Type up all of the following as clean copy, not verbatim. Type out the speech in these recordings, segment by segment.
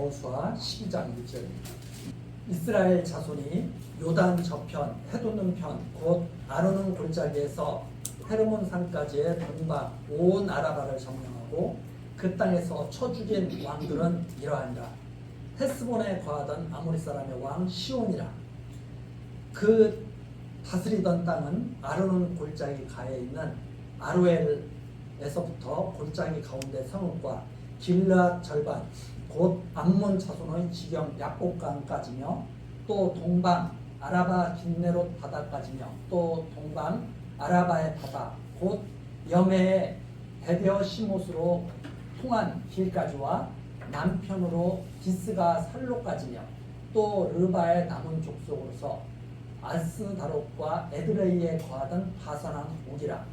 여호수아 12장 1절입니다. 이스라엘 자손이 요단 저편, 해돋는 편, 곧 아르논 골짜기에서 헤르몬 산까지의 동방 온 아라바를 점령하고 그 땅에서 쳐 죽인 왕들은 이러하니라. 헤스본에 거하던 아모리 사람의 왕 시온이라. 그 다스리던 땅은 아르논 골짜기 가에 있는 아로엘에서부터 골짜기 가운데 성읍과 길르앗 절반 곧 암몬 자손의 지경 약곡강까지며 또 동방 아라바 긴네롯 바다까지며 또 동방 아라바의 바다 곧 여메의 베베어 시못으로 통한 길까지와 남편으로 디스가 살로까지며 또 르바의 남은 족속으로서 아스다롯과 에드레이에 거하던 바산왕 옥이라.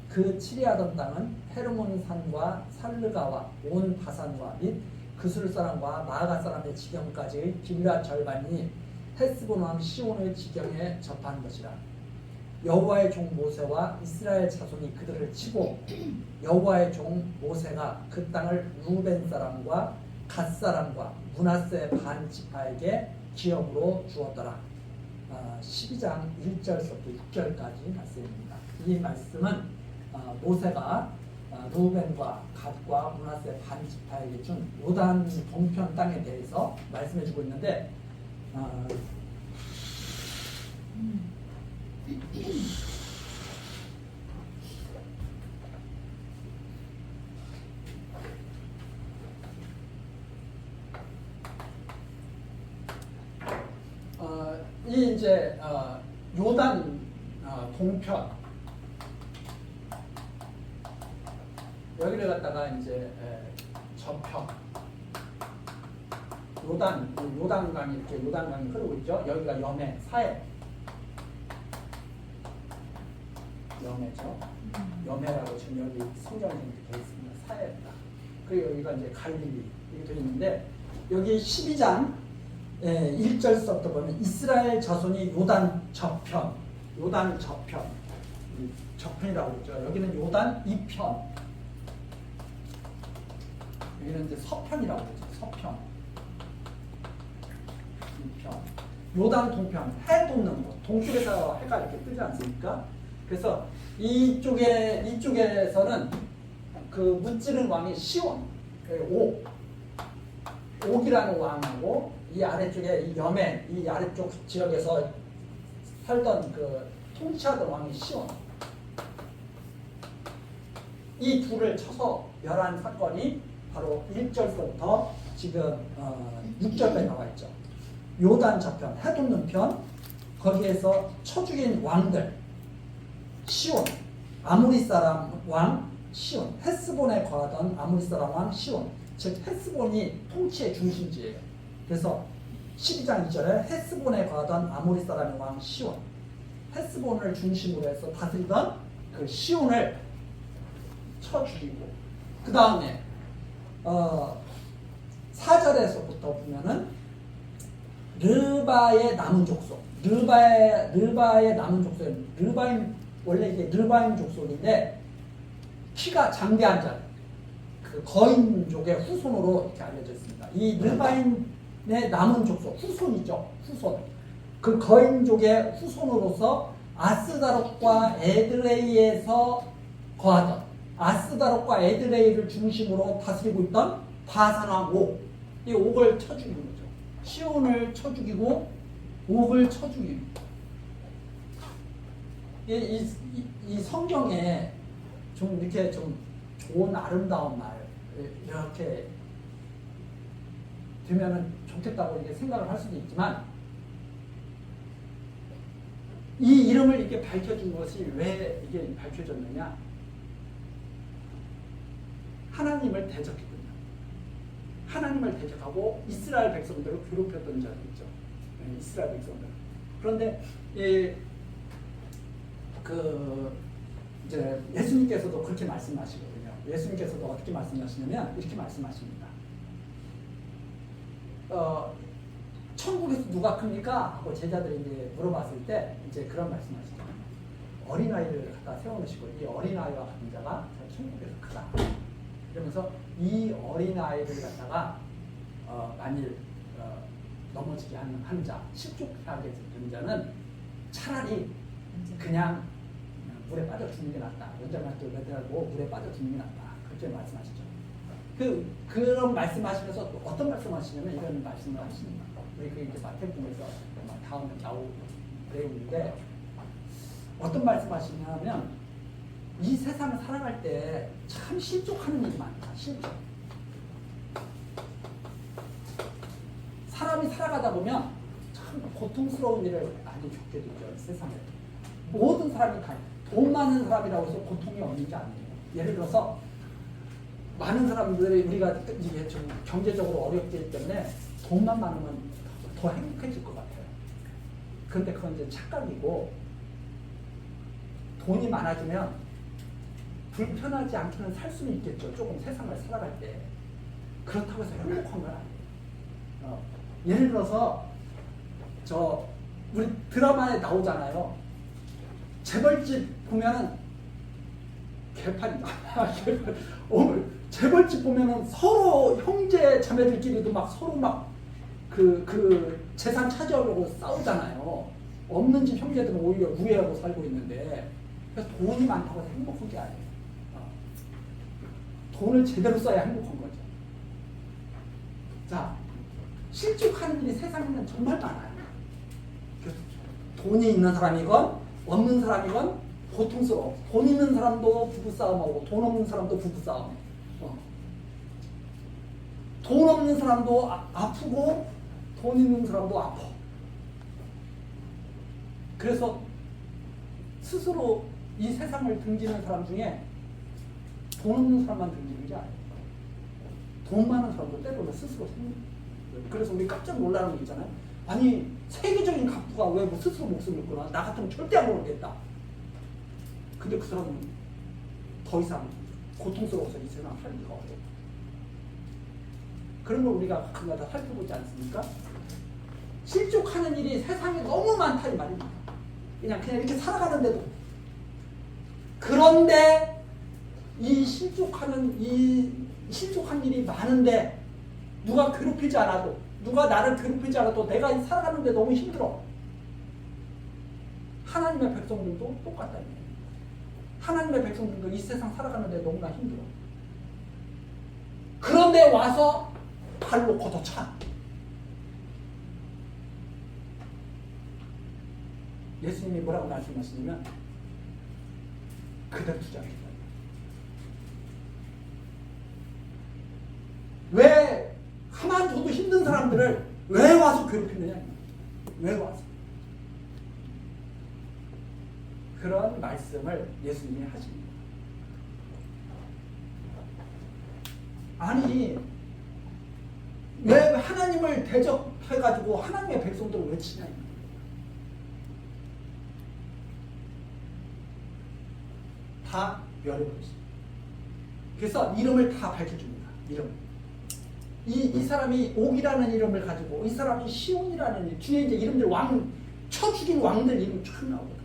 그 치리하던 땅은 헤르몬 산과 살르가와 온 바산과 및 그술 사람과 마아가 사람의 지경까지의 길르앗 절반이 헤스본 왕 시온의 지경에 접한 것이라. 여호와의 종 모세와 이스라엘 자손이 그들을 치고 여호와의 종 모세가 그 땅을 루벤 사람과 갓 사람과 므낫세 반 지파에게 기업으로 주었더라. 12장 1절부터 6절까지 말씀입니다. 이 말씀은 모세가 루벤과 갓과 므낫세 반 지파에게 준 요단 동편 땅에 대해서 말씀해주고 있는데 이 이제 요단 동편 여기를 갖다가 이제 저편 요단강이 이렇게 요단강이 흐르고 있죠. 여기가 여메 사해 여메죠. 여메라고 지금 여기 성경에 이렇게 되어 있습니다. 사해다. 그리고 여기가 이제 갈릴리 이렇게 되어 있는데 여기 12장 1절서부터 보면 이스라엘 자손이 요단 저편이라고 그러죠. 여기는 요단 이편, 여기는 이제 서편이라고 그러죠. 서편, 이편, 요단 동편, 해 돋는 곳. 동쪽에서 해가 이렇게 뜨지 않습니까? 그래서 이쪽에서는 그 무찌른 왕이 시온, 옥이라는 왕하고 이 아래쪽에 이 여멘, 이 아래쪽 지역에서 살던 그 통치하던 왕이 시온. 이 둘을 쳐서 멸한 사건이 바로 1절부터 지금 6절까지 나와 있죠. 요단 저편, 해 돋는 편, 거기에서 쳐 죽인 왕들, 시온, 아모리 사람 왕 시온, 헤스본에 거하던 아모리 사람 왕 시온, 즉 헤스본이 통치의 중심지예요. 그래서 12장 2절에 헤스본에 거하던 아모리 사람의 왕 시온, 헤스본을 중심으로 해서 다스리던 그 시온을 쳐 죽이고, 그 다음에 4절에서부터 보면은 르바의 남은 족속, 르바의 남은 족속, 르바임 원래 이게 르바임 족속인데 키가 장대한 자, 그 거인족의 후손으로 이렇게 알려져 있습니다. 이 르바임의 남은 족속, 후손이죠. 후손. 그 거인족의 후손으로서 아스다롯과 에드레이에서 거하던, 아스다롯과 에드레이를 중심으로 다스리고 있던 바산왕 옥, 이 옥을 쳐 죽이는 거죠. 시온을 쳐 죽이고 옥을 쳐 죽이고. 이 성경에 좀 이렇게 좀 좋은 아름다운 말 이렇게 되면은 좋겠다고 이렇게 생각을 할 수도 있지만, 이 이름을 이렇게 밝혀준 것이 왜 이게 밝혀졌느냐? 하나님을 대적했거든요. 하나님을 대적하고 이스라엘 백성들을 괴롭혔던 자들 있죠. 이스라엘 백성들. 그런데 이제 예수님께서도 그렇게 말씀하시거든요. 예수님께서도 어떻게 말씀하시냐면 이렇게 말씀하십니다. 천국에서 누가 큽니까? 하고 제자들이 이제 물어봤을 때 이제 그런 말씀하시죠. 어린아이를 갖다 세워놓으시고 이 어린아이와 같은 자가 천국에서 크다. 그러면서 이 어린아이를 갖다가 만일 넘어지게 하는 자, 실족하게 된 자는 차라리 그냥 물에 빠져 죽는 게 낫다. 원자마트 매달고 물에 빠져 죽는 게 낫다. 그렇게 말씀하시죠. 그런 말씀하시면서 또 어떤 말씀하시냐면 이런 말씀을 하십니다. 우리 그 이제 마태복음에서 다음에 나올 내용인데 어떤 말씀하시냐면 이 세상을 살아갈 때 참 실족하는 일이 많다. 실족. 사람이 살아가다 보면 참 고통스러운 일을 많이 겪게 되죠. 세상에. 모든 사람이 돈 많은 사람이라고 해서 고통이 없는 게 아니에요. 예를 들어서 많은 사람들이 우리가 이게 좀 경제적으로 어렵기 때문에 돈만 많으면 더 행복해질 것 같아요. 그런데 그건 이제 착각이고 돈이 많아지면 불편하지 않게는 살 수는 있겠죠. 조금 세상을 살아갈 때. 그렇다고 해서 행복한 건 아니에요. 예를 들어서 우리 드라마에 나오잖아요. 재벌집 보면은 개판이다. 재벌집 보면은 서로 형제 자매들끼리도 막 서로 막 그 재산 차지하려고 싸우잖아요. 없는 집 형제들은 오히려 우애하고 살고 있는데 그래서 돈이 많다고 해서 행복한 게 아니에요. 돈을 제대로 써야 행복한 거죠. 자, 실족하는 일이 세상에는 정말 많아요. 돈이 있는 사람이건 없는 사람이건 고통스러워. 돈 있는 사람도 부부싸움하고 돈 없는 사람도 부부싸움해. 돈 없는 사람도 아프고 돈 있는 사람도 아파. 그래서 스스로 이 세상을 등지는 사람 중에 돈 없는 사람만 등지는 게 아니에요. 돈 많은 사람도 때로는 스스로 그래서 우리 깜짝 놀라는 게 있잖아요. 아니 세계적인 갑부가 왜 뭐 스스로 목숨을 끊어? 나 같으면 절대 안 그러겠다. 근데 그 사람은 더 이상 고통스러워서 이 세상 살기가 어려워. 그런 걸 우리가 가끔가다 살펴보지 않습니까? 실족하는 일이 세상에 너무 많다 이 말입니다. 그냥 이렇게 살아가는데도. 그런데 이 실족한 일이 많은데 누가 괴롭히지 않아도 누가 나를 괴롭히지 않아도 내가 살아가는데 너무 힘들어. 하나님의 백성들도 똑같다. 하나님의 백성들도 이 세상 살아가는데 너무나 힘들어. 그런데 와서 발로 걷어차. 예수님이 뭐라고 말씀하시냐면 그대로 투자합니다. 왜 가만둬도 힘든 사람들을 왜 와서 괴롭히느냐? 왜 와서? 그런 말씀을 예수님이 하십니다. 아니 왜 하나님을 대적해가지고 하나님의 백성들을 왜 치냐? 다 멸해버렸어요. 그래서 이름을 다 밝혀줍니다. 이름. 이 사람이 옥이라는 이름을 가지고 이 사람이 시온이라는 이름, 뒤에 이제 이름들 쳐 죽인 왕들 이름 쫙 나오거든.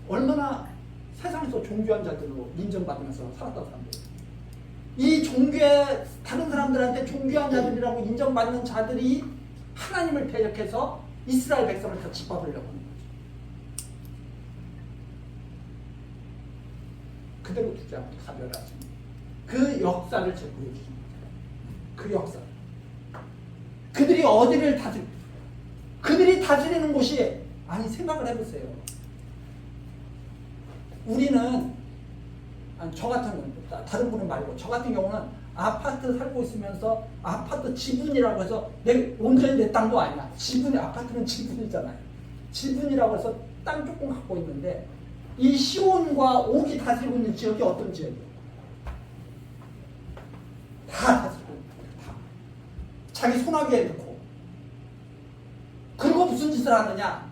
얼마나 세상에서 존귀한 자들로 인정받으면서 살았던 사람들. 이 존귀의 다른 사람들한테 존귀한 자들이라고 인정받는 자들이 하나님을 대적해서 이스라엘 백성을 다 짓밟으려고 하는 거죠. 그대로 두지 않고 다 멸하십니다. 그 역사를 제가 보여주십니다. 그 역사. 그들이 어디를 그들이 다스리는 곳이 아니 생각을 해보세요. 우리는 저 같은 경우는 다른 분은 말고 저 같은 경우는 아파트 살고 있으면서 아파트 지분이라고 해서 온전히 내 땅도 아니야. 아파트는 지분이잖아요. 지분이라고 해서 땅 조금 갖고 있는데 이 시온과 옥이 다스리고 있는 지역이 어떤 지역이에요? 다 다스리고 있는 다. 자기 손아귀에 넣고. 그리고 무슨 짓을 하느냐?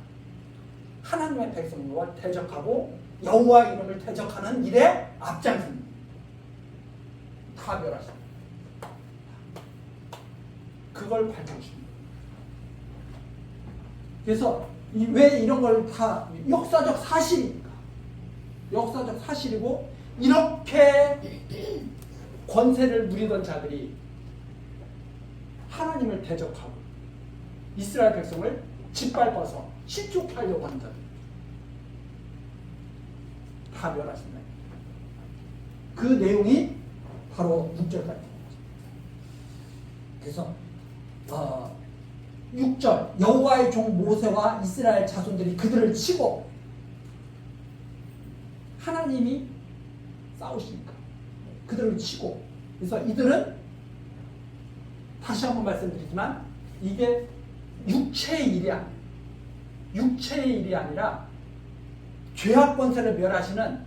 하나님의 백성과 대적하고 여호와 이름을 대적하는 일에 앞장섭니다. 다 멸하십니다. 그걸 밝혀주십니다. 그래서 왜 이런 걸 다 역사적 사실이니까. 역사적 사실이고 이렇게 권세를 누리던 자들이 하나님을 대적하고 이스라엘 백성을 짓밟아서 실족하려고 하는 자들 다 멸하신다. 그 내용이 바로 6절까지. 그래서 6절 여호와의 종 모세와 이스라엘 자손들이 그들을 치고 하나님이 싸우시니까 그들을 치고 그래서 이들은 다시 한번 말씀드리지만 이게 육체의 일이 아니에요. 육체의 일이 아니라 죄악 권세를 멸하시는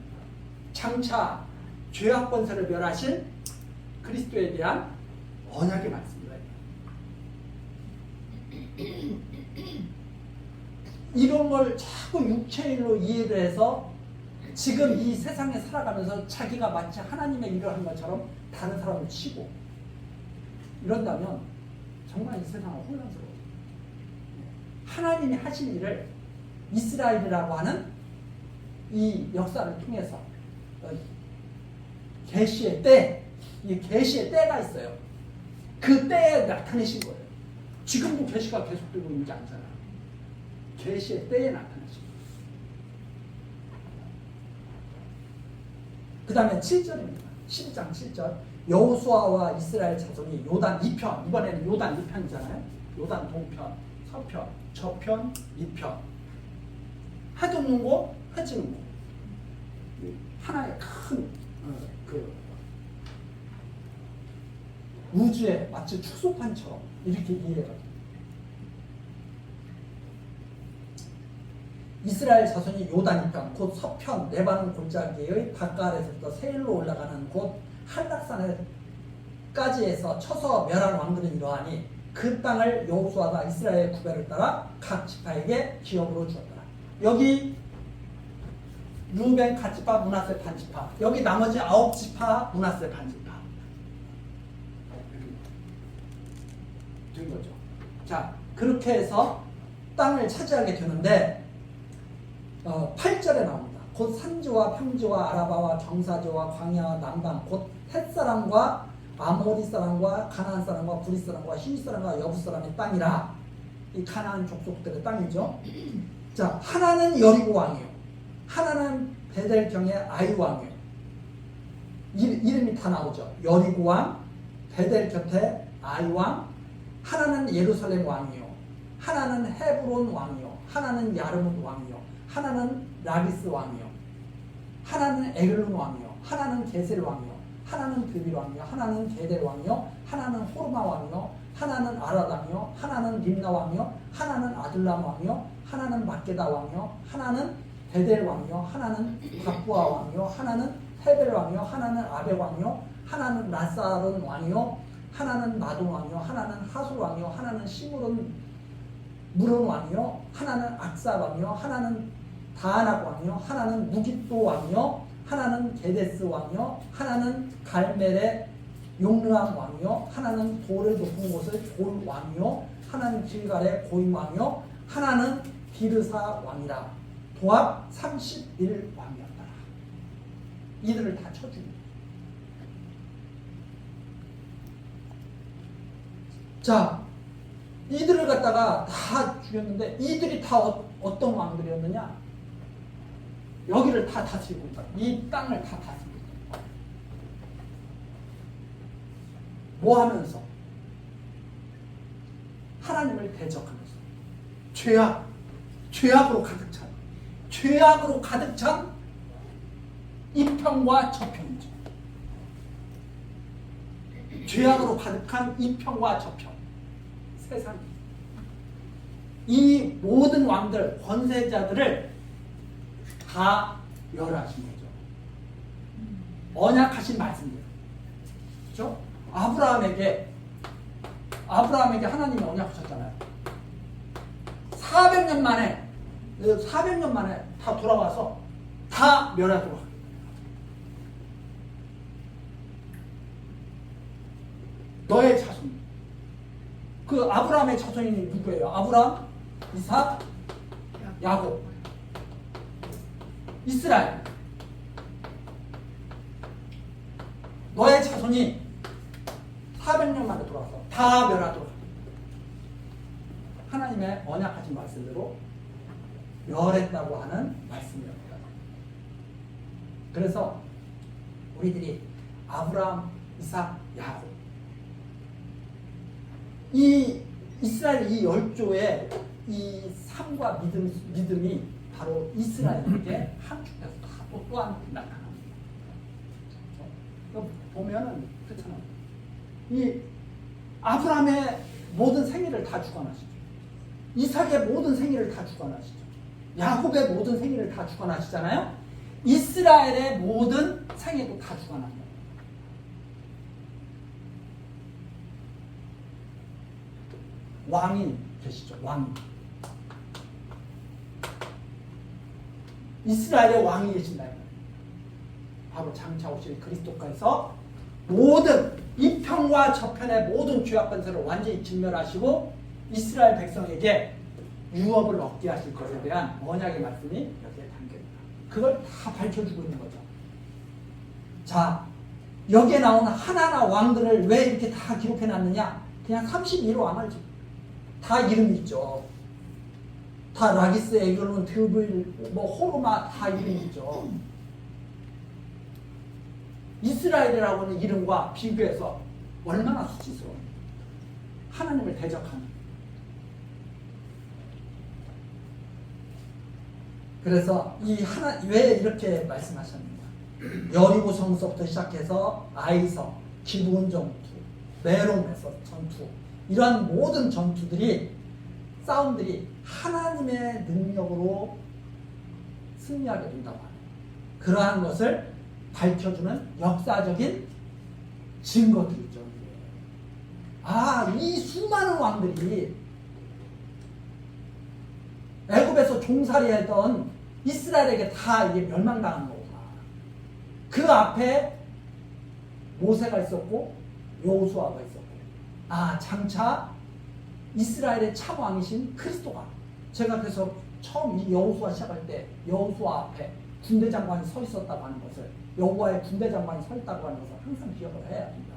장차 죄악 권세를 멸하신 그리스도에 대한 언약의 말씀입니다. 이런 걸 자꾸 육체의 일로 이해를 해서 지금 이 세상에 살아가면서 자기가 마치 하나님의 일을 한 것처럼 다른 사람을 치고 이런다면 정말 이 세상은 혼란스러워요. 하나님이 하신 일을 이스라엘이라고 하는 이 역사를 통해서 계시의 때, 이 계시의 때가 있어요. 그 때에 나타내신 거예요. 지금도 계시가 계속되고 있는 게 아니잖아. 계시의 때에 나타내신 거예요. 그 다음에 7절입니다. 12장 7절 여호수아와 이스라엘 자손이 요단 2편, 이번에는 요단 2편이잖아요. 요단 동편, 서편, 저편, 이편. 해돋는 곳, 해지는 곳. 하나의 큰 그 우주의 마치 축소판처럼 이렇게 이해가 됩니다. 이스라엘 자손이 요단 2편, 곧 서편, 레바논 골짜기의 바깥에서부터 세일로 올라가는 곳 한락산까지에서 쳐서 멸한 왕들은 이러하니 그 땅을 여호수아가 이스라엘 구별을 따라 각 지파에게 기업으로 주었더라. 여기 루벤 갓지파, 므낫세 반지파. 여기 나머지 9지파, 므낫세 반지파. 된 거죠. 자, 그렇게 해서 땅을 차지하게 되는데 8절에 나옵니다. 곧 산지와 평지와 아라바와 경사지와 광야와 남방 곧 헷사람과 아모리 사람과 가나안 사람과 브리 사람과 히위 사람과 여부 사람의 땅이라. 이 가나안 족속들의 땅이죠. 자, 하나는 여리고 왕이에요. 하나는 베델경의 아이 왕이에요. 이름이 다 나오죠. 여리고 왕, 베델 곁에 아이 왕, 하나는 예루살렘 왕이요. 하나는 헤브론 왕이요. 하나는 야르뭇 왕이요. 하나는 라기스 왕이요. 하나는 에글론 왕이요. 하나는 게셀 왕이요. 하나는 드빌 왕이요. 하나는 게델 왕이요. 하나는 호르마 왕이요. 하나는 아라당이요. 하나는 림나 왕이요. 하나는 아둘람 왕이요. 하나는 마게다 왕이요. 하나는 베델 왕이요. 하나는 바부아 왕이요. 하나는 헤벨 왕이요. 하나는 아벨 왕이요. 하나는 라사론 왕이요. 하나는 마돈 왕이요. 하나는 하술 왕이요. 하나는 시므론 무론 왕이요. 하나는 악사 왕이요. 하나는 다아낙 왕이요. 하나는 무깃도 왕이요. 하나는 게데스 왕이요. 하나는 갈멜의 용르암 왕이요. 하나는 돌을 높은 곳의 돌 왕이요. 하나는 길갈의 고임 왕이요. 하나는 비르사 왕이라. 도합 31왕이었더라. 이들을 다 쳐줍니다. 자, 이들을 갖다가 다 죽였는데 이들이 다 어떤 왕들이었느냐? 여기를 다 다스리고 있다. 이 땅을 다 다스리고 있다. 뭐 하면서? 하나님을 대적하면서. 죄악으로 가득 찬. 죄악으로 가득 찬 이편과 저편이죠. 죄악으로 가득한 이편과 저편. 세상. 이 모든 왕들, 권세자들을 다 멸하신 거죠. 언약하신 말씀이에요. 그렇죠? 아브라함에게 하나님이 언약하셨잖아요. 400년 만에 다 돌아와서 다 멸하도록 하겠다. 너의 자손. 그 아브라함의 자손이 누구예요? 아브라함, 이삭, 야곱, 이스라엘. 너의 자손이 400년 만에 돌아와서 다 멸하도록 하겠다. 하나님의 언약하신 말씀대로 멸했다고 하는 말씀입니다. 그래서 우리들이 아브라함, 이삭, 야곱 이 이스라엘 이 열조의 이 삶과 믿음이 바로 이스라엘에게 함축돼서 또한 나타납니다. 보면은 그렇잖아요. 이 아브라함의 모든 생애를 다 주관하시죠. 이삭의 모든 생애를 다 주관하시죠. 야곱의 모든 생애를 다 주관하시잖아요. 이스라엘의 모든 생애도 다 주관합니다. 왕이 계시죠. 왕이. 이스라엘의 왕이 계신다. 바로 장차 오실 그리스도께서 모든 이편과 저편의 모든 죄악 권세를 완전히 진멸하시고 이스라엘 백성에게 유업을 얻게 하실 것에 대한 언약의 말씀이 여기에 담겨있다. 그걸 다 밝혀주고 있는 거죠. 자, 여기에 나오는 하나하나 왕들을 왜 이렇게 다 기록해놨느냐? 그냥 32로 왕을 다 이름이 있죠. 다 라기스, 에글론, 드빌, 호르마 다 이름이 있죠. 이스라엘이라고 하는 이름과 비교해서 얼마나 수치스러워요. 하나님을 대적하는. 그래서 왜 이렇게 말씀하셨는가? 여리고 성서부터 시작해서 아이서, 기브온 전투, 메론에서 전투, 이러한 모든 전투들이 싸움들이 하나님의 능력으로 승리하게 된다고 합니다. 그러한 것을 밝혀주는 역사적인 증거들이죠. 이 수많은 왕들이 애굽에서 종살이했던 이스라엘에게 다 이게 멸망당한 거구나. 그 앞에 모세가 있었고 여호수아가 있었고, 장차 이스라엘의 참 왕이신 그리스도가, 제가 그래서 처음 이 여호수아 시작할 때 여호수아 앞에 군대 장관이 서 있었다고 하는 것을, 여호와의 군대 장관이 서 있다고 하는 것을 항상 기억을 해야 합니다.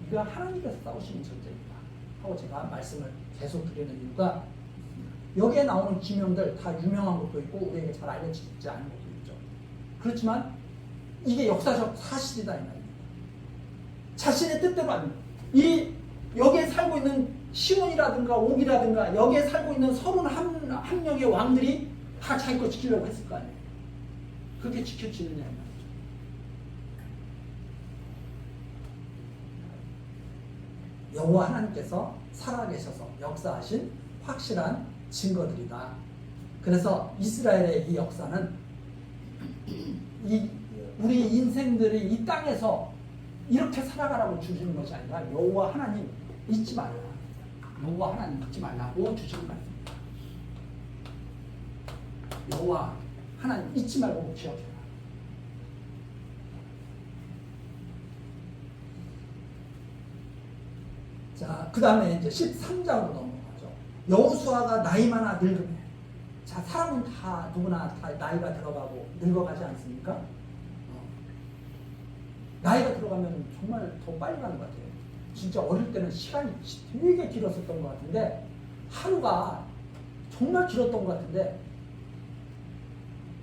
이거 하나님께서 싸우시는 전쟁이다 하고 제가 말씀을 계속 드리는 이유가, 여기에 나오는 기명들 다 유명한 것도 있고 우리에게 잘 알려지지 않은 것도 있죠. 그렇지만 이게 역사적 사실이다 이 말입니다. 자신의 뜻대로 아닙니다. 여기에 살고 있는 시몬이라든가 옥이라든가 여기에 살고 있는 31명의 왕들이 다 자기 거 지키려고 했을 거 아니에요. 그게 지켜지느냐 이 말이죠. 여호와 하나님께서 살아계셔서 역사하신 확실한 증거들이다. 그래서 이스라엘의 이 역사는 우리 인생들이 이 땅에서 이렇게 살아가라고 주시는 것이 아니라 여호와 하나님 잊지 말라. 여호와 하나님 잊지 말라고 주시는 말입니다. 여호와 하나님 잊지 말고 기억해라. 자, 그 다음에 이제 13장으로 넘어가죠. 여호수아가 나이 많아 늙음에. 자, 사람은 다 누구나 다 나이가 들어가고 늙어가지 않습니까? 나이가 들어가면 정말 더 빨리 가는 것 같아요. 진짜 어릴 때는 시간이 되게 길었었던 것 같은데, 하루가 정말 길었던 것 같은데,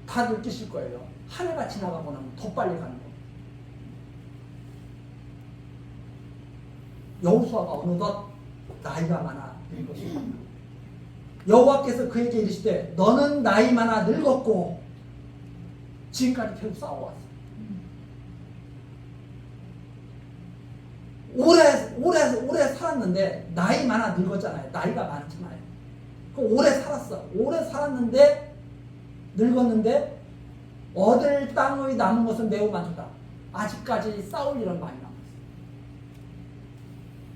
다 느끼실 거예요. 한 해가 지나가고 나면 더 빨리 가는 거. 여호수아가 어느덧 나이가 많아 늙었습니다. 여호와께서 그에게 이르시되 너는 나이 많아 늙었고 지금까지 계속 싸워왔어. 오래 살았는데 나이 많아 늙었잖아요. 나이가 많잖아요. 오래 살았어. 오래 살았는데 늙었는데 얻을 땅의 남은 것은 매우 많다. 아직까지 싸울 일은 많이 남았어.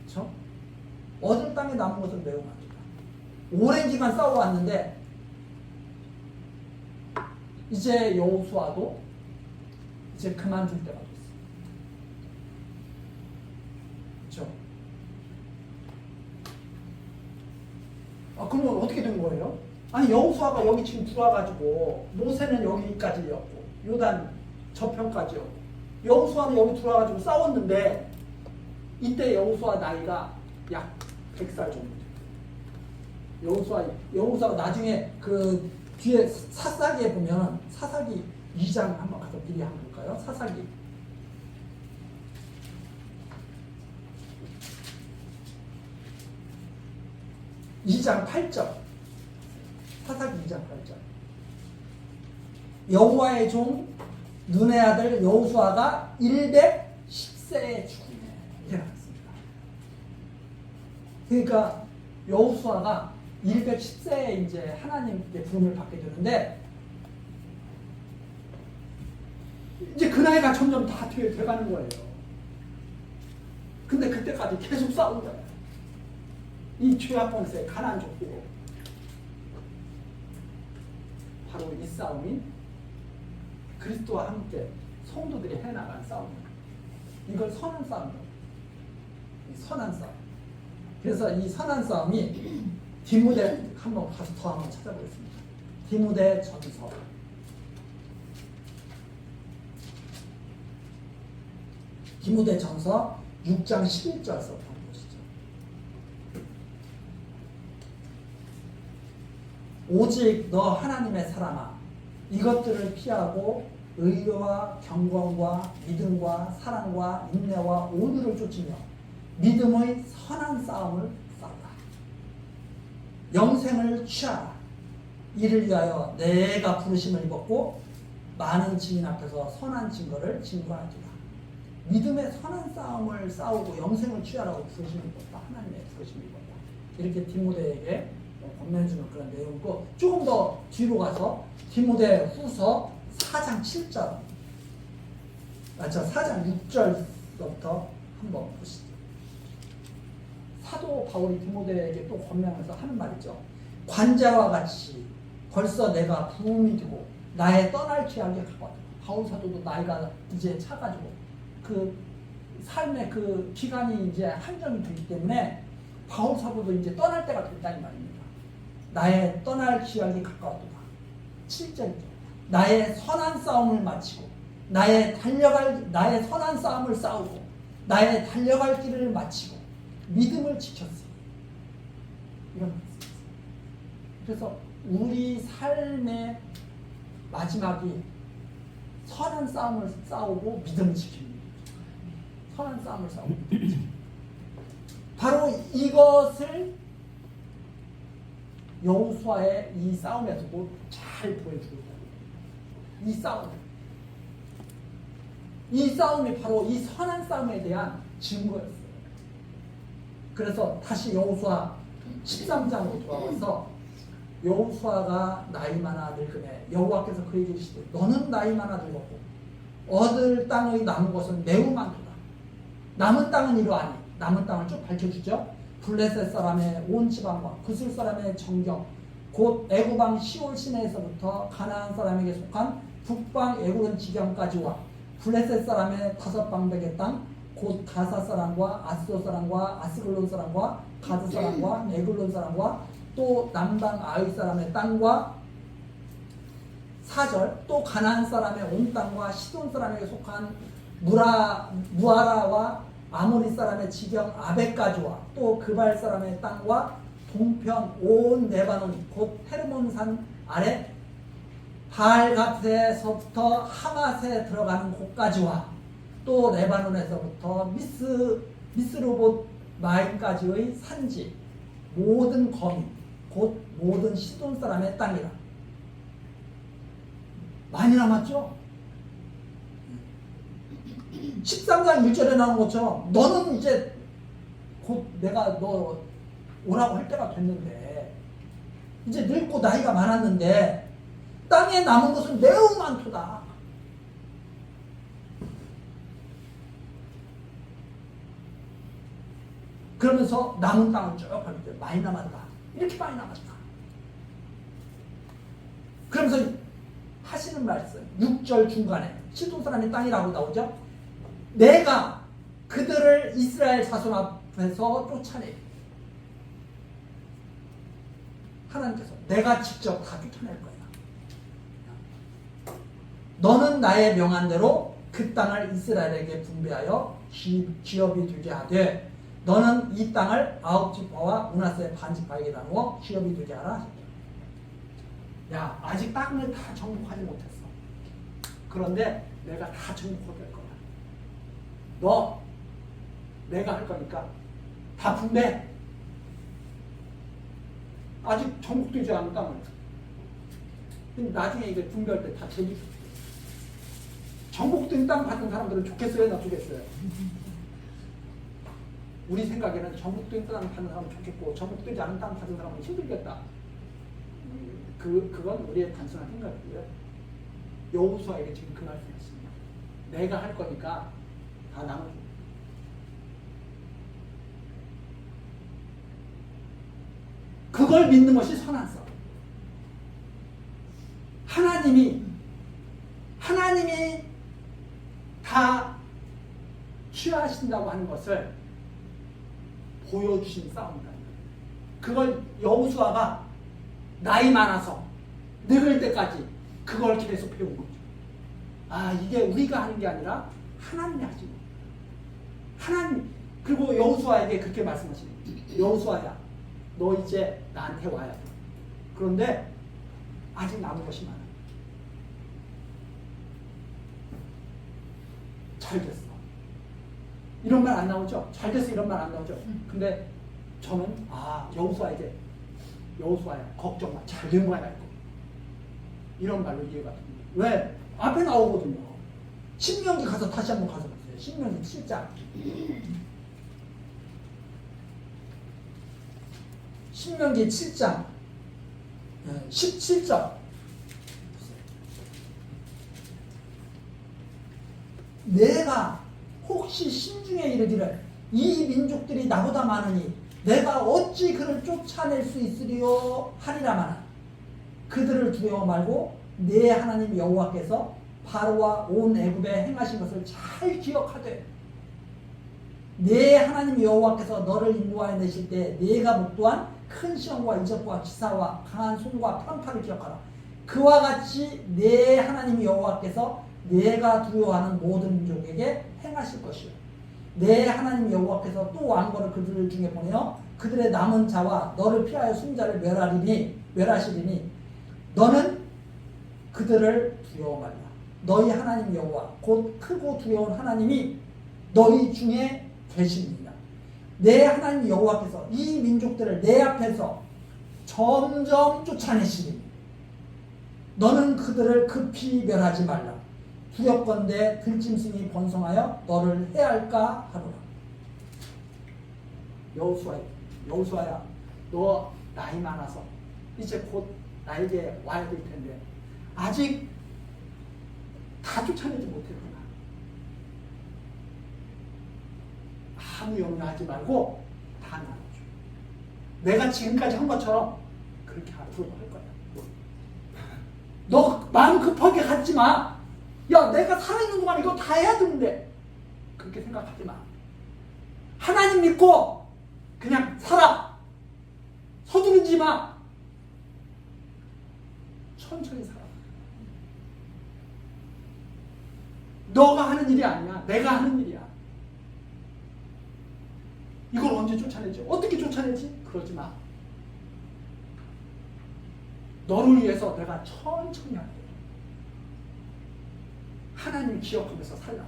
그렇죠? 얻을 땅에 남은 것은 매우 많다. 오랜 기간 싸워왔는데 이제 여호수아도 이제 그만둘 때가 됐어. 그렇죠? 그러면 어떻게 된 거예요? 아니, 여호수아가 여기 지금 들어와가지고 모세는 여기까지였고 요단 저편까지였고 여호수아는 여기 들어와가지고 싸웠는데 이때 여호수아 나이가 약 100살 정도 돼요. 여호수아가 나중에 그 뒤에 사사기에 보면 사사기 2장 한번 가서 미리 한번 볼까요? 사사기 2장 8절. 사사기 2장 8절. 여호와의 종 눈의 아들 여호수아가 110세에 죽음에 일어났습니다. 그러니까 여호수아가 110세에 이제 하나님께 부름을 받게 되는데 이제 그 나이가 점점 다 돼가는 거예요. 근데 그때까지 계속 싸운 거예요. 이 죄악권세 가나안 족보고 바로 이 싸움이 그리스도와 함께 성도들이 해나간 싸움입니다. 이걸 선한 싸움이라고. 선한 싸움. 그래서 이 선한 싸움이 디모데 한번 가서 더 한번 찾아보겠습니다. 디모데 전서. 디모데 전서 6장 11절에서 한번 보시죠. 오직 너 하나님의 사람아, 이것들을 피하고 의와 경건과 믿음과 사랑과 인내와 온유를 쫓으며 믿음의 선한 싸움을 싸우라. 영생을 취하라. 이를 위하여 내가 부르심을 입었고 많은 증인 앞에서 선한 증거를 증거하리라. 믿음의 선한 싸움을 싸우고 영생을 취하라고 부르심을 입었다. 하나님의 부르심을 입었다. 이렇게 디모데에게 권면주는 그런 내용이고, 조금 더 뒤로 가서 디모데 후서 4장 7절, 4장 6절부터 한번 보시죠. 사도 바울이 디모데에게 또 권면하면서 하는 말이죠. 관자와 같이 벌써 내가 부음이 되고 나의 떠날 기약이 가까웠다. 바울 사도도 나이가 이제 차가지고 그 삶의 그 기간이 이제 한정이 되기 때문에 바울 사도도 이제 떠날 때가 됐다 이 말입니다. 나의 떠날 기약이 가까웠도다. 7절이죠. 나의 선한 싸움을 마치고 나의 선한 싸움을 싸우고 나의 달려갈 길을 마치고 믿음을 지켰으니, 이런 말씀입니다. 그래서 우리 삶의 마지막이 선한 싸움을 싸우고 믿음을 지킵니다. 선한 싸움을 싸우고 바로 이것을 여호수아의 이 싸움에서도 잘 보여주고 있다. 이 싸움이 바로 이 선한 싸움에 대한 증거였어요. 그래서 다시 여호수아 13장으로 돌아와서 여호수아가 나이 많아 늙음에 여호와께서 그에게 이르시되 너는 나이 많아 늙었고 얻을 땅의 남은 것은 매우 많도다. 남은 땅은 이러하니, 남은 땅을 쭉 밝혀주죠. 블레셋 사람의 온 지방과 구슬 사람의 정경, 곧 애굽왕 시올 시내에서부터 가나안 사람에게 속한 북방 에구른 지경까지와 블레셋 사람의 5방백의 땅, 곧 가사 사람과 아스도 사람과 아스글론 사람과 가드 사람과 에글론 사람과 또 남방 아위 사람의 땅과 4절, 또 가나안 사람의 온 땅과 시돈 사람에게 속한 무아라와 아모리 사람의 지경 아베까지와 또 그발 사람의 땅과 동편 온 레바논 곧 헤르몬산 아래 바알갓에서부터 하맛에 들어가는 곳까지와 또 레바논에서부터 미스로봇 마임까지의 산지 모든 거민 곧 모든 시돈 사람의 땅이라. 많이 남았죠? 13장 1절에 나온 것처럼 너는 이제 곧 내가 너 오라고 할 때가 됐는데 이제 늙고 나이가 많았는데 땅에 남은 것은 매우 많도다. 그러면서 남은 땅을 쭉 하는데 많이 남았다. 이렇게 많이 남았다. 그러면서 하시는 말씀 6절 중간에 시돈 사람의 땅이라고 나오죠. 내가 그들을 이스라엘 자손 앞에서 쫓아내. 하나님께서 내가 직접 다 쫓아낼 거야. 너는 나의 명한 대로 그 땅을 이스라엘에게 분배하여 기업이 되게 하되 너는 이 땅을 9지파와 므낫세의 반지파에게 나누어 기업이 되게 하라. 야, 아직 땅을 다 정복하지 못했어. 그런데 내가 다 정복할 거야. 너 내가 할 거니까 다 분배. 아직 정복되지 않은 땅을. 근데 나중에 이게 분배할 때 다 재밌어. 정복된 땅 받은 사람들은 좋겠어요, 나쁘겠어요? 우리 생각에는 정복된 땅 받는 사람은 좋겠고 정복되지 않은 땅 받은 사람은 힘들겠다. 그건 우리의 단순한 생각이고요. 여호수아에게 지금 그 말씀이었습니다. 내가 할 거니까 다 나눠줘. 그걸 믿는 것이 선한 싸움. 하나님이 다 취하신다고 하는 것을 보여주신 싸움이다. 그걸 여호수아가 나이 많아서 늙을 때까지 그걸 계속 배운 거죠. 아, 이게 우리가 하는 게 아니라 하나님이 하시는 거예요. 하나님. 그리고 여호수아에게 그렇게 말씀하시는 거예요. 여호수아야, 너 이제 나한테 와야 돼. 그런데 아직 남은 것이 많아. 잘 됐어. 이런 말 안 나오죠? 잘 됐어 이런 말 안 나오죠? 근데 저는 여호수아에게 여호수아야 걱정 마. 잘 된 거야 이거. 이런 말로 이해가 됩니다. 왜? 앞에 나오거든요. 신명기 가서 다시 한번 가서 보세요. 신명기 7장. 신명기 7장 17절. 내가 혹시 심중에 이르기를 이 민족들이 나보다 많으니 내가 어찌 그를 쫓아낼 수 있으리요 하리라마는 그들을 두려워 말고 내 하나님 여호와께서 바로와 온 애굽에 행하신 것을 잘 기억하되 내 하나님 여호와께서 너를 인도하여 내실 때 네가 목도한 큰 시험과 이적과 기사와 강한 손과 편파를 기억하라. 그와 같이 내 하나님 여호와께서 내가 두려워하는 모든 민족에게 행하실 것이요. 내 하나님 여호와께서 또 왕거를 그들 중에 보내어 그들의 남은 자와 너를 피하여 숨은 자를 멸하시리니 너는 그들을 두려워 말라. 너희 하나님 여호와 곧 크고 두려운 하나님이 너희 중에 계십니다. 내 하나님 여호와께서 이 민족들을 내 앞에서 점점 쫓아내시니 너는 그들을 급히 멸하지 말라. 두렵건대 들짐승이 번성하여 너를 해할까 하노라. 여호수아야, 너 나이 많아서 이제 곧 나에게 와야 될 텐데 아직 다 쫓아내지 못했구나. 아무 염려하지 말고 다 나눠줘. 내가 지금까지 한 것처럼 그렇게 앞으로도 할 거야. 너 마음 급하게 갖지 마. 야, 내가 살아있는 동안 이거 다 해야 되는데 그렇게 생각하지 마. 하나님 믿고 그냥 살아. 서두르지 마. 천천히 살아. 너가 하는 일이 아니야. 내가 하는 일이야. 이걸 언제 쫓아내지? 어떻게 쫓아내지? 그러지 마. 너를 위해서 내가 천천히 할게. 하나님 기억하면서 살라.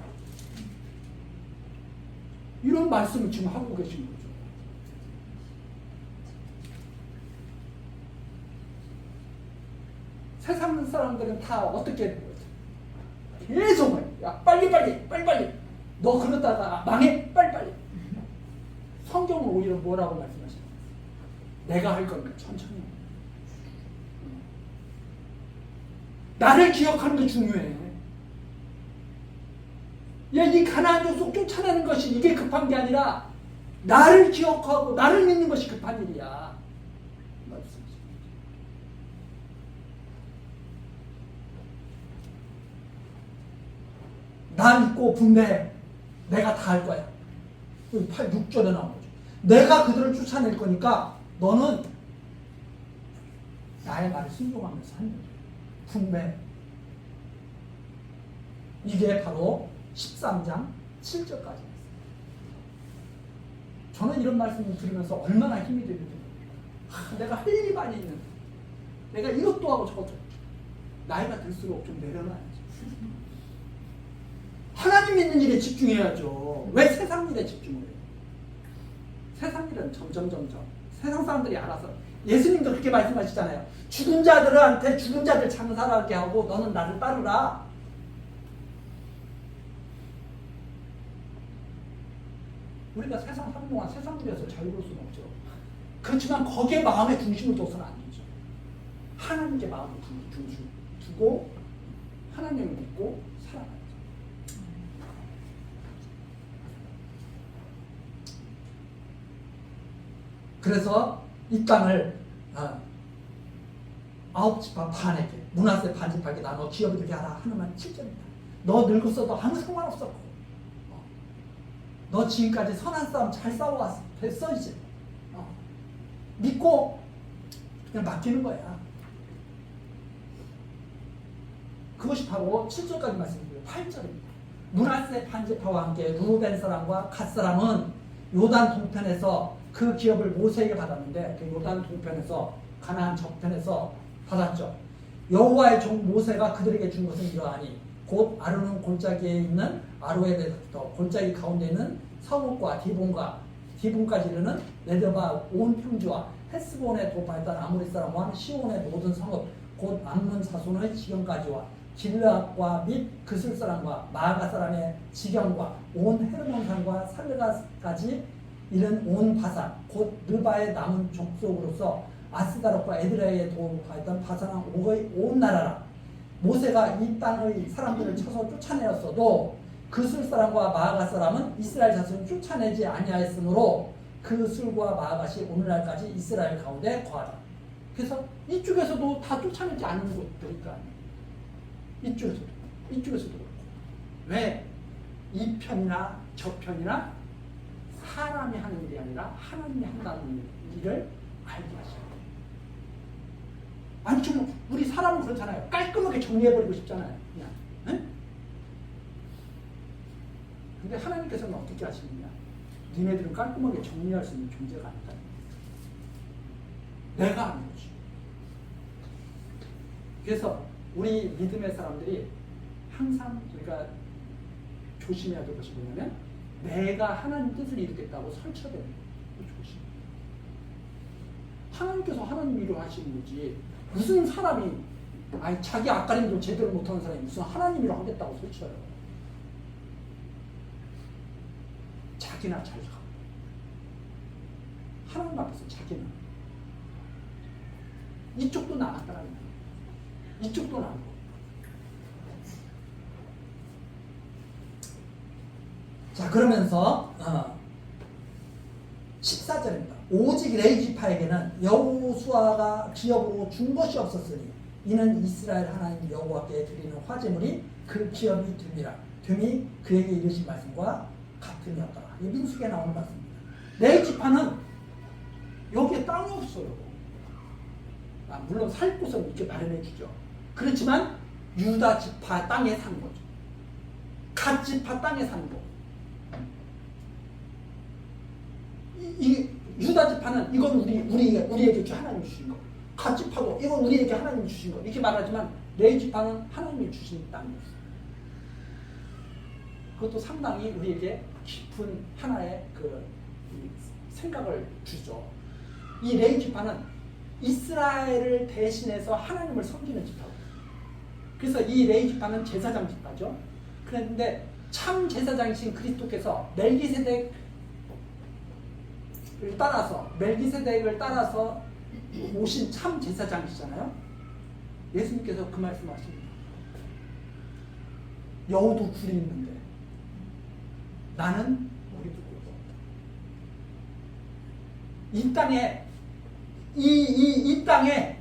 이런 말씀을 지금 하고 계신 거죠. 세상 사람들은 다 어떻게 되는 거죠? 계속 야 빨리 너 그러다가 망해 빨리. 성경은 오히려 뭐라고 말씀하시나요? 내가 할 거니까 천천히. 나를 기억하는 게 중요해. 야, 이 가나안 족속 쫓아내는 것이 이게 급한 게 아니라 나를 기억하고 나를 믿는 것이 급한 일이야. 나 믿고 분배. 내가 다 할 거야. 6절에 나온 거죠. 내가 그들을 쫓아낼 거니까 너는 나의 말을 순종하면서 하는 거죠. 분배. 이게 바로 13장 7절까지 저는 이런 말씀을 들으면서 얼마나 힘이 되는지 모릅니다. 내가 할 일이 많이 있는데 내가 이것도 하고 저것도 하고. 나이가 들수록 좀 내려놔야죠. 하나님 믿는 일에 집중해야죠. 왜 세상 일에 집중을 해요? 세상 일은 점점 세상 사람들이 알아서, 예수님도 그렇게 말씀하시잖아요. 죽은 자들한테 죽은 자들 장사하게 하고 너는 나를 따르라. 우리가 세상 사는 동안 세상 일에서 자유로울 수는 없죠. 그렇지만 거기에 마음의 중심을 둬서는 안 되죠. 하나님께 마음을 두고 하나님을 믿고 살아가야죠. 그래서 이 땅을 9지파 반에게, 므낫세 반지파에게 나눠 기업을 되게 하라 하는 말 7절입니다. 너 늙었어도 아무 상관없었고, 너 지금까지 선한 싸움 잘 싸워왔어. 됐어 이제. 믿고 그냥 맡기는 거야. 그것이 바로 7절까지 말씀드려요. 8절입니다. 므낫세 반지파와 함께 루벤 사람과 갓 사람은 요단 동편에서 그 기업을 모세에게 받았는데, 그 요단 동편에서 가나안 저편에서 받았죠. 여호와의 종 모세가 그들에게 준 것은 이러하니 곧 아르논 골짜기에 있는 아로에부터 골짜기 가운데 있는 서북과 디본까지 이르는 네드바 온 평지와 헤스본에 도파했던 아모리 사람과 시온의 모든 성읍 곧 암몬 자손의 지경까지와 길르앗과 및 그슬 사람과 마아가 사람의 지경과 온 헤르몬 산과 살르가까지 이른 온 바산 곧 르바의 남은 족속으로서 아스다롯과 에드레에 도파했던 바산왕 옥의 온 나라라. 모세가 이 땅의 사람들을 쳐서 쫓아내었어도 그술 사람과 마아가 사람은 이스라엘 자손을 쫓아내지 아니하였으므로 그술과 마아가시 오늘날까지 이스라엘 가운데 거하다. 그래서 이쪽에서도 다 쫓아내지 않는 곳들이니까 이쪽에서도 그렇고. 왜? 이 편이나 저 편이나 사람이 하는 일이 아니라 하나님이 한다는 일을 알게 하셔야 돼요. 아니 좀 우리 사람은 그렇잖아요. 깔끔하게 정리해버리고 싶잖아요. 그냥. 네? 근데 하나님께서는 어떻게 하시느냐? 니네들은 깔끔하게 정리할 수 있는 존재가 아니다. 내가 하는 거지. 그래서 우리 믿음의 사람들이 항상 우리가 조심해야 될 것이 뭐냐면, 내가 하나님 뜻을 이루겠다고 설쳐대는 거예요. 조심. 하나님께서 하나님 일을 하시는 거지. 무슨 사람이, 아니 자기 앞가림도 제대로 못하는 사람이 무슨 하나님 일을 하겠다고 설쳐요. 자기나 잘 가. 하나님 앞에서 자기나. 이쪽도 나갔다라는 거예요. 이쪽도 나가고. 자, 그러면서 14절입니다. 오직 레위지파에게는 여호수아가 기업으로 준 것이 없었으니 이는 이스라엘 하나님 여호와께 드리는 화제물이 그 기업이 됨이라. 됨이 그에게 이르신 말씀과 같음이었더라. 이 민수기에 나오는 말씀입니다. 레위지파는 여기에 땅이 없어요. 물론 살 곳은 이렇게 마련해 주죠. 그렇지만 유다 지파 땅에 사는 거죠. 갓 지파 땅에 사는 거. 이 유다 지파는 이건 우리에게 하나님이 주신 거. 갓 지파도 이건 우리에게 하나님이 주신 거. 이렇게 말하지만 레위 지파는 하나님이 주신 땅이었어요. 그것도 상당히 우리에게 깊은 하나의 생각을 주죠. 이 레위 지파는 이스라엘을 대신해서 하나님을 섬기는 지파거든요. 그래서 이 레위 지파는 제사장 지파죠. 그런데 참 제사장이신 그리스도께서 멜기세덱을 따라서 오신 참 제사장이시잖아요. 예수님께서 그 말씀하십니다. 여우도 굴이 있는데 나는 머리도 굵고 이 땅에 이 땅에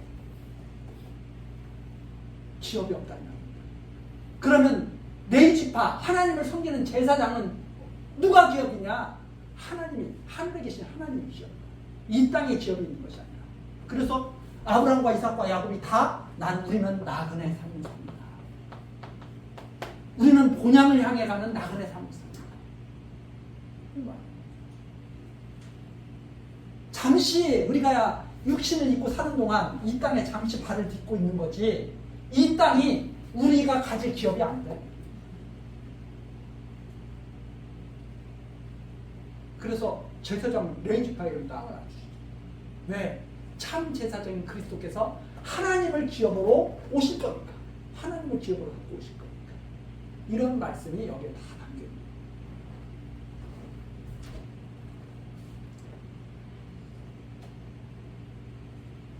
기업이 없다는 말입니다. 그러면 레위 지파 하나님을 섬기는 제사장은 누가 기업이냐? 하나님이, 하늘에 계신 하나님이 기업. 이 땅에 기업이 있는 것이 아니라. 그래서 아브라함과 이삭과 야곱이 다 우리는 나그네 삶을 삽니다. 우리는 본향을 향해 가는 나그네 삶을 삽니다. 잠시 우리가 육신을 입고 사는 동안 이 땅에 잠시 발을 딛고 있는 거지, 이 땅이 우리가 가질 기업이 안 돼. 그래서 제사장 레인지파에 이런 땅을 안 주시죠. 왜? 참 제사장인 그리스도께서 하나님을 기업으로 오실 거니까. 하나님을 기업으로 갖고 오실 거니까. 이런 말씀이 여기에 다 담겨 있는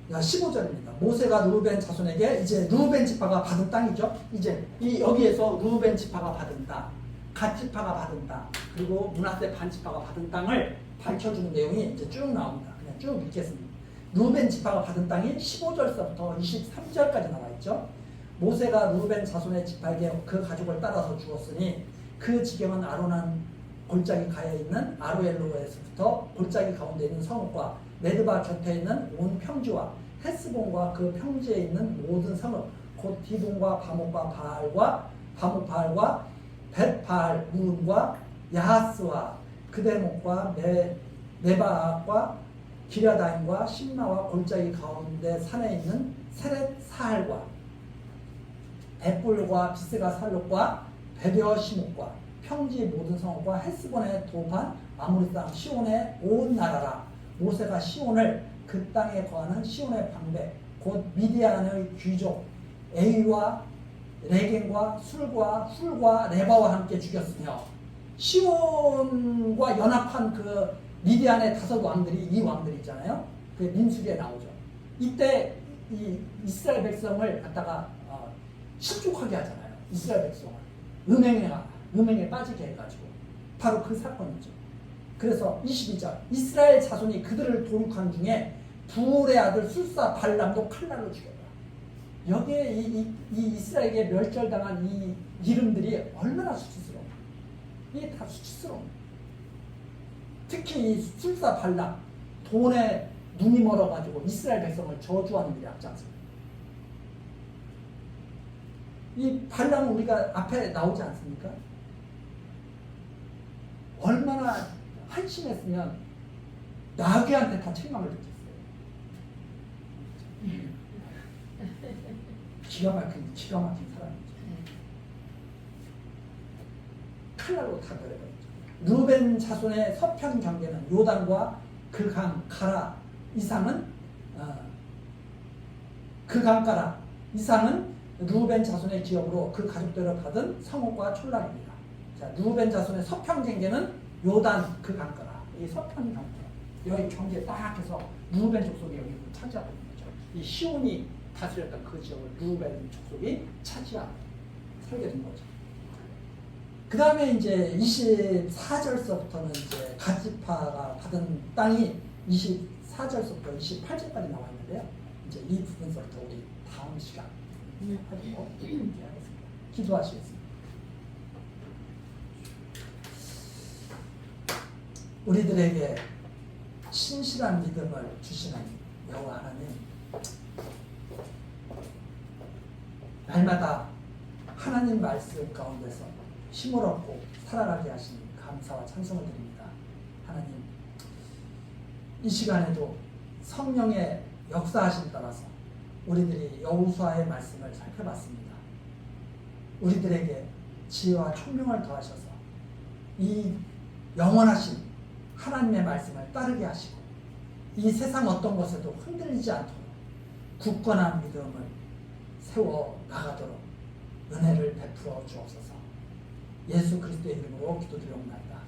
거예요. 15절입니다. 모세가 르우벤 자손에게, 이제 르우벤 지파가 받은 땅이죠. 이제 여기에서 르우벤 지파가 받은 땅, 갓 지파가 받은 땅, 그리고 므낫세 반 지파가 받은 땅을 밝혀주는 내용이 이제 쭉 나옵니다. 그냥 쭉 읽겠습니다. 르우벤 지파가 받은 땅이 15절서부터 23절까지 나와 있죠. 모세가 르우벤 자손의 지파에게 그 가족을 따라서 주었으니 그 지경은 아로난 골짜기 가에 있는 아로엘로에서부터 골짜기 가운데 있는 성읍과 메드바 곁에 있는 온 평지와 헤스본과 그 평지에 있는 모든 성읍, 곧 디본과 바목 바알과 벳바알 무은과 야하스와 그대목과 메바아과 기랴다임과 심나와 골짜기 가운데 산에 있는 세렛 사할과 벳불과 비스가 살록과 베려 시목과 평지 모든 성읍과 헤스본의 도반 아모리 땅 시온의 온 나라라. 모세가 시온을 그 땅에 거하는 시온의 방백 곧 미디안의 귀족 에이와 레겐과 술과 훌과 레바와 함께 죽였으며, 시온과 연합한 그 미디안의 5 왕들이, 이 왕들이 있잖아요. 그 민수기에 나오죠. 이때 이 이스라엘 백성을 갖다가 실족하게 하잖아요. 이스라엘 백성을 음행에 빠지게 해가지고 바로 그 사건이죠. 그래서 22절 이스라엘 자손이 그들을 도륙한 중에 부울의 아들 술사 발람도 칼날로 죽였다. 여기에 이 이스라엘에게 멸절당한 이 이름들이 얼마나 수치스러워. 이게 다 수치스러워. 특히 이 술사 발람, 돈에 눈이 멀어가지고 이스라엘 백성을 저주하는 일이 앞장서요. 이 발람은 우리가 앞에 나오지 않습니까? 얼마나 한심했으면 나귀한테 다 책망을 듣겠어요. 기가 막힌 사람이죠. 칼날로 다 버려버렸죠. 르우벤 자손의 서편 경계는 요단과 그 강 가라 이상은 그 강가라 이상은 르우벤 자손의 기업으로 그 가족들을 받은 성읍과 촌락입니다. 자, 르우벤 자손의 서편 경계는 요단 그 강가라. 이 서편 경계, 여기 경계 딱 해서 르우벤 족속이 여기 차지하고 있는 거죠. 이 시온이 다스렸던 그 지역을 르우벤 족속이 차지하고 살게 된 거죠. 그 다음에 이제 24절서부터는 이제 갓지파가 받은 땅이 24절서부터 28절까지 나와 있는데요. 이제 이 부분서부터 우리 다음 시간 하고 하겠습니다. 기도하시겠습니다. 우리들에게 신실한 믿음을 주시는 여호와 하나님, 날마다 하나님 말씀 가운데서 힘을 얻고 살아가게 하시니 감사와 찬송을 드립니다. 하나님, 이 시간에도 성령의 역사하심 따라서 우리들이 여호수아의 말씀을 살펴봤습니다. 우리들에게 지혜와 총명을 더하셔서 이 영원하신 하나님의 말씀을 따르게 하시고 이 세상 어떤 것에도 흔들리지 않도록 굳건한 믿음을 세워 나가도록 은혜를 베풀어 주옵소서. 예수 그리스도의 이름으로 기도드리옵나이다.